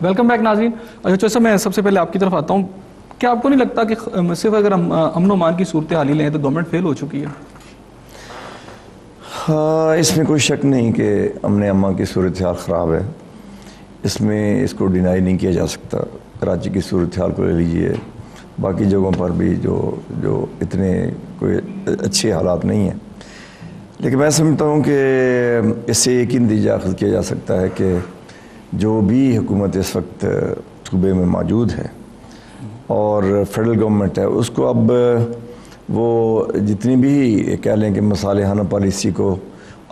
Welcome back ناظرین. اچھا میں سب سے پہلے آپ کی طرف آتا ہوں. کیا آپ کو نہیں لگتا کہ صرف اگر ہم امن و امان کی صورتحال ہی لیں تو گورنمنٹ فیل ہو چکی ہے؟ ہاں، اس میں کوئی شک نہیں کہ امن امان کی صورتحال خراب ہے. اس میں اس کو ڈینائی نہیں کیا جا سکتا. کراچی کی صورتحال کو لے لیجیے، باقی جگہوں پر بھی جو اتنے کوئی اچھے حالات نہیں ہیں. لیکن میں سمجھتا ہوں کہ اس سے ایک ہی نتیجہ اخذ کیا جا سکتا ہے کہ جو بھی حکومت اس وقت صوبے میں موجود ہے اور فیڈرل گورنمنٹ ہے، اس کو اب وہ جتنی بھی کہہ لیں کہ مصالحانہ پالیسی کو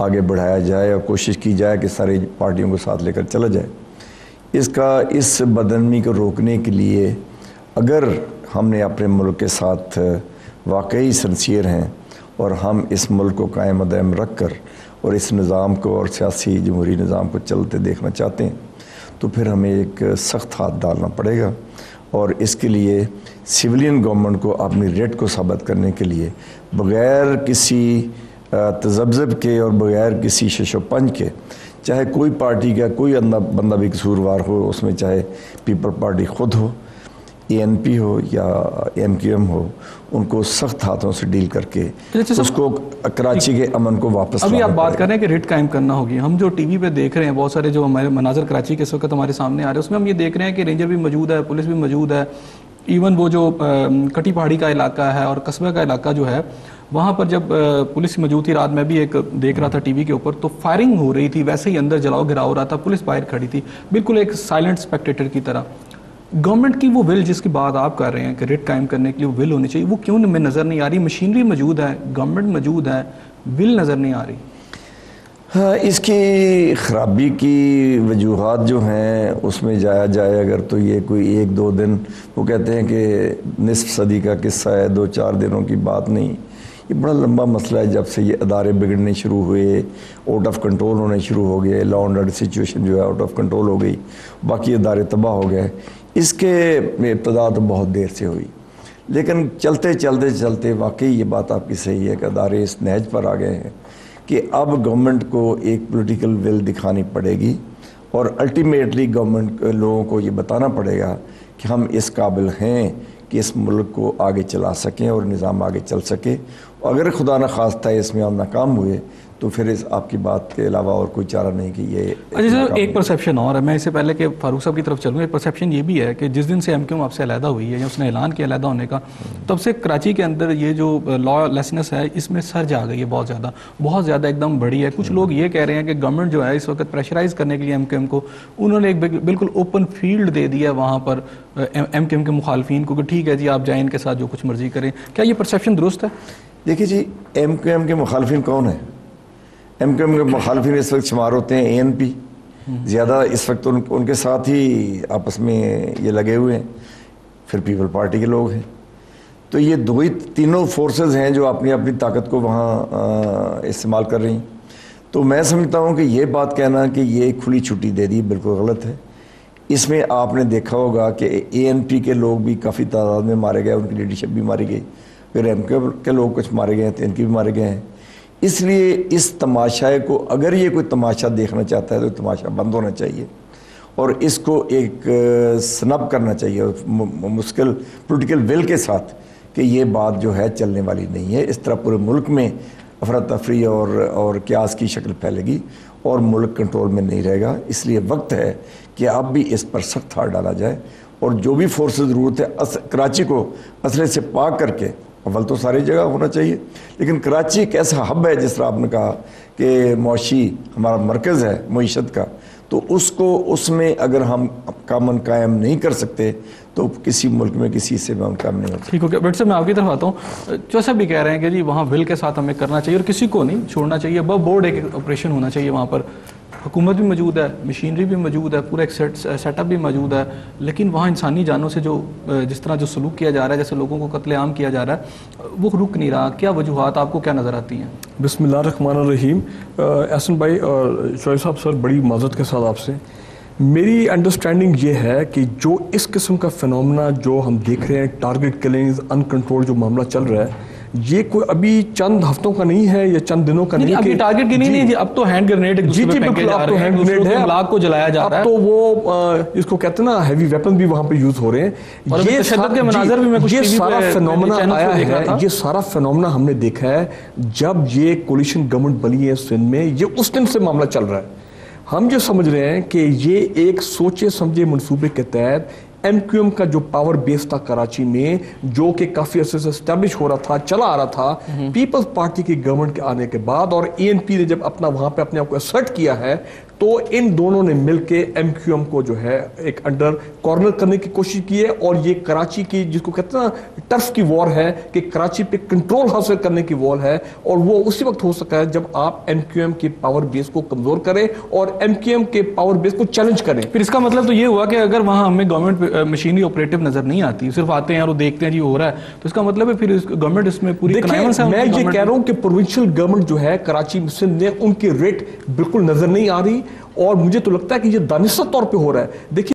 آگے بڑھایا جائے اور کوشش کی جائے کہ ساری پارٹیوں کو ساتھ لے کر چلا جائے. اس بدعنوانی کو روکنے کے لیے اگر ہم نے اپنے ملک کے ساتھ واقعی سنسیئر ہیں اور ہم اس ملک کو قائم و دائم رکھ کر اور اس نظام کو اور سیاسی جمہوری نظام کو چلتے دیکھنا چاہتے ہیں، تو پھر ہمیں ایک سخت ہاتھ ڈالنا پڑے گا. اور اس کے لیے سویلین گورنمنٹ کو اپنی ریٹ کو ثابت کرنے کے لیے بغیر کسی تذبذب کے اور بغیر کسی شش و پنج کے، چاہے کوئی پارٹی کا کوئی بندہ بھی قصوروار ہو، اس میں چاہے پیپل پارٹی خود ہو، اے این پی ہو یا ایم کیو ایم ہو، ان کو سخت ہاتھوں سے ڈیل کر کے اس کو کراچی کے امن کو واپس. ابھی آپ بات کر رہے ہیں کہ ریٹ قائم کرنا ہوگی. ہم جو ٹی وی پہ دیکھ رہے ہیں، بہت سارے جو ہمارے مناظر کراچی کے اس وقت ہمارے سامنے آ رہے ہیں، اس میں ہم یہ دیکھ رہے ہیں کہ رینجر بھی موجود ہے، پولیس بھی موجود ہے. ایون وہ جو کٹی پہاڑی کا علاقہ ہے اور قصبہ کا علاقہ جو ہے، وہاں پر جب پولیس موجود تھی، رات میں بھی ایک دیکھ رہا تھا ٹی وی کے اوپر، تو فائرنگ ہو رہی تھی، ویسے ہی اندر جلاؤ گھراؤ ہو رہا تھا، پولیس باہر کھڑی تھی بالکل ایک سائلنٹ اسپیکٹیٹر کی طرح. گورنمنٹ کی وہ ول جس کی بات آپ کر رہے ہیں کہ ریٹ قائم کرنے کے لیے وہ ول ہونی چاہیے، وہ کیوں میں نظر نہیں آ رہی؟ مشینری موجود ہے، گورنمنٹ موجود ہے، ول نظر نہیں آ رہی. ہاں، اس کی خرابی کی وجوہات جو ہیں اس میں جایا جائے اگر، تو یہ کوئی ایک دو دن، وہ کہتے ہیں کہ نصف صدی کا قصہ ہے، 2-4 دنوں کی بات نہیں. یہ بڑا لمبا مسئلہ ہے. جب سے یہ ادارے بگڑنے شروع ہوئے، آؤٹ آف کنٹرول ہونے شروع ہو گئے، لا اینڈ آرڈر سچویشن جو ہے آؤٹ آف کنٹرول ہو گئی، باقی ادارے تباہ ہو گئے. اس کے ابتدا تو بہت دیر سے ہوئی، لیکن چلتے واقعی یہ بات آپ کی صحیح ہے کہ ادارے اس نہج پر آ گئے ہیں کہ اب گورنمنٹ کو ایک پولیٹیکل ول دکھانی پڑے گی اور الٹیمیٹلی گورنمنٹ لوگوں کو یہ بتانا پڑے گا کہ ہم اس قابل ہیں کہ اس ملک کو آگے چلا سکیں اور نظام آگے چل سکے. اگر خدا نخواستہ اس میں ہم ناکام ہوئے تو پھر اس آپ کی بات کے علاوہ اور کوئی چارہ نہیں کہ یہ. اچھا سر، ایک پرسیپشن اور ہے، میں اس سے پہلے کہ فاروق صاحب کی طرف چلوں، ایک پرسیپشن یہ بھی ہے کہ جس دن سے ایم کیو ایم آپ سے علیحدہ ہوئی ہے یا اس نے اعلان کیا علیحدہ ہونے کا، تب سے کراچی کے اندر یہ جو لا لیسنس ہے اس میں سرج آ گئی ہے، بہت زیادہ ایک دم بڑی ہے. کچھ لوگ یہ کہہ رہے ہیں کہ گورنمنٹ جو ہے اس وقت پریشرائز کرنے کے لیے ایم کیو ایم کو، انہوں نے ایک بالکل اوپن فیلڈ دے دیا ہے وہاں پر ایم کیو ایم کے مخالفین کو کہ ٹھیک ہے جی آپ جائیں ان کے ساتھ جو کچھ مرضی کریں. کیا یہ پرسیپشن درست ہے؟ دیکھیے جی، ایم کیو ایم کے مخالفین کون ہیں؟ ایم کیو ایم کے مخالفین اس وقت شمار ہوتے ہیں اے این پی زیادہ اس وقت، ان کے ساتھ ہی آپس میں یہ لگے ہوئے ہیں. پھر پیپل پارٹی کے لوگ ہیں. تو یہ تینوں فورسز ہیں جو اپنی اپنی طاقت کو وہاں استعمال کر رہی ہیں. تو میں سمجھتا ہوں کہ یہ بات کہنا کہ یہ کھلی چھٹی دے دی بالکل غلط ہے. اس میں آپ نے دیکھا ہوگا کہ اے این پی کے لوگ بھی کافی تعداد میں مارے گئے، ان کی لیڈرشپ بھی ماری گئی. پھر ایم کیو کے لوگ کچھ مارے گئے ہیں، تو ان کی بھی مارے گئے ہیں. اس لیے اس تماشائے کو اگر یہ کوئی تماشا دیکھنا چاہتا ہے تو تماشا بند ہونا چاہیے اور اس کو ایک سنب کرنا چاہیے مشکل پولیٹیکل ول کے ساتھ کہ یہ بات جو ہے چلنے والی نہیں ہے. اس طرح پورے ملک میں افراتفری اور قیاس کی شکل پھیلے گی اور ملک کنٹرول میں نہیں رہے گا. اس لیے وقت ہے کہ اب بھی اس پر سخت ہاتھ ڈالا جائے اور جو بھی فورسز ضرورت ہے کراچی کو اسلحے سے پاک کر کے، اول تو ساری جگہ ہونا چاہیے، لیکن کراچی ایک ایسا ہب ہے جس طرح آپ نے کہا کہ معاشی ہمارا مرکز ہے معیشت کا، تو اس میں اگر ہم امن قائم نہیں کر سکتے تو کسی ملک میں کسی حصے میں امن قائم نہیں ہوتا. ٹھیک ہو گیا. بٹ صاحب میں آپ کی طرف آتا ہوں. جیسا بھی کہہ رہے ہیں کہ جی وہاں ول کے ساتھ ہمیں کرنا چاہیے اور کسی کو نہیں چھوڑنا چاہیے، بورڈ ایک آپریشن ہونا چاہیے. وہاں پر حکومت بھی موجود ہے، مشینری بھی موجود ہے، پورا ایک سیٹ اپ بھی موجود ہے، لیکن وہاں انسانی جانوں سے جس طرح جو سلوک کیا جا رہا ہے، جیسے لوگوں کو قتل عام کیا جا رہا ہے، وہ رک نہیں رہا. کیا وجوہات آپ کو کیا نظر آتی ہیں؟ بسم اللہ الرحمن الرحیم. احسن بھائی اور شعیب صاحب، سر بڑی معذرت کے ساتھ آپ سے، میری انڈرسٹینڈنگ یہ ہے کہ جو اس قسم کا فنومنا جو ہم دیکھ رہے ہیں، ٹارگٹ کلنگز، ان کنٹرول جو معاملہ چل رہا ہے، یہ کوئی ابھی چند ہفتوں کا نہیں ہے یا چند دنوں کا نہیں، ابھی ٹارگٹ کی نہیں جی، اب تو ہینڈ گرینیڈ جی بالکل، اب تو ہینڈ گرینیڈ ہے، املاک کو جلایا جا رہا ہے، اب تو وہ اس کو کہتے ہیں نا ہیوی ویپن بھی وہاں پہ یوز ہو رہے ہیں، یہ تشدد کے مناظر بھی میں کچھ یہ سارا فینومنا آیا ہے، یہ سارا فینومنا ہم نے دیکھا ہے جب یہ کولیشن گورنمنٹ بنی ہے سندھ میں، یہ اس دن سے معاملہ چل رہا ہے۔ ہم جو سمجھ رہے ہیں کہ یہ ایک سوچے سمجھے منصوبے کے تحت ایم کیو ایم کا جو پاور بیس تھا کراچی میں، جو کہ کافی عرصے سے اسٹیبلش ہو رہا تھا، چلا آ رہا تھا، پیپلز پارٹی کی گورنمنٹ کے آنے کے بعد اور اے این پی نے جب اپنا وہاں پہ اپنے آپ کو اسرٹ کیا ہے، تو ان دونوں نے مل کے ایم کیو ایم کو جو ہے ایک انڈر کارنر کرنے کی کوشش کی ہے، اور یہ کراچی کی جس کو کہتے ہیں نا ٹرف کی وار ہے، کہ کراچی پہ کنٹرول حاصل کرنے کی وار ہے، اور وہ اسی وقت ہو سکتا ہے جب آپ ایم کیو ایم کے پاور بیس کو کمزور کریں اور ایم کیو ایم کے پاور بیس کو چیلنج کریں۔ پھر اس کا مطلب تو یہ ہوا کہ اگر وہاں ہمیں گورنمنٹ مشینری آپریٹو نظر نہیں آتی، صرف آتے ہیں اور وہ دیکھتے ہیں جی ہو رہا ہے، تو اس کا مطلب ہے پھر گورنمنٹ اس میں پوری کنائنس ہے۔ میں یہ کہہ رہا ہوں کہ پروونشل گورنمنٹ جو ہے کراچی سندھ نے ان کی ریٹ بالکل نظر نہیں آ رہی، اور مجھے تو لگتا ہے کہ یہ دانستہ طور پہ ہو رہا ہے۔ دیکھیے